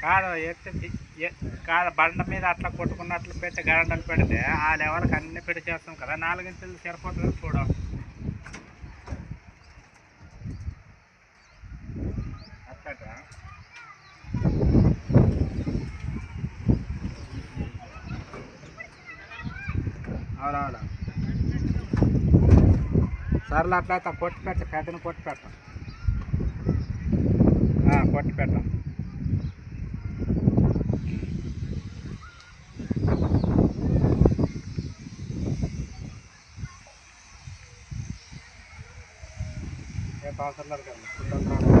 కాదు కాదు బండ మీద అట్లా కొట్టుకున్నట్లు పెట్టి గరండలు పెడితే ఆ లెవెల్కి అన్ని పెట్టి చేస్తాం కదా, 4 ఇంచులు సరిపోతుంది చూడం. అట్లా అవునవునా సర్లే అట్లయితే కొట్టి పెట్ట పెద్దను కొట్టి పెట్టాం, కొట్టి పెట్టాం. ఏ అవసరం లేదు కదా.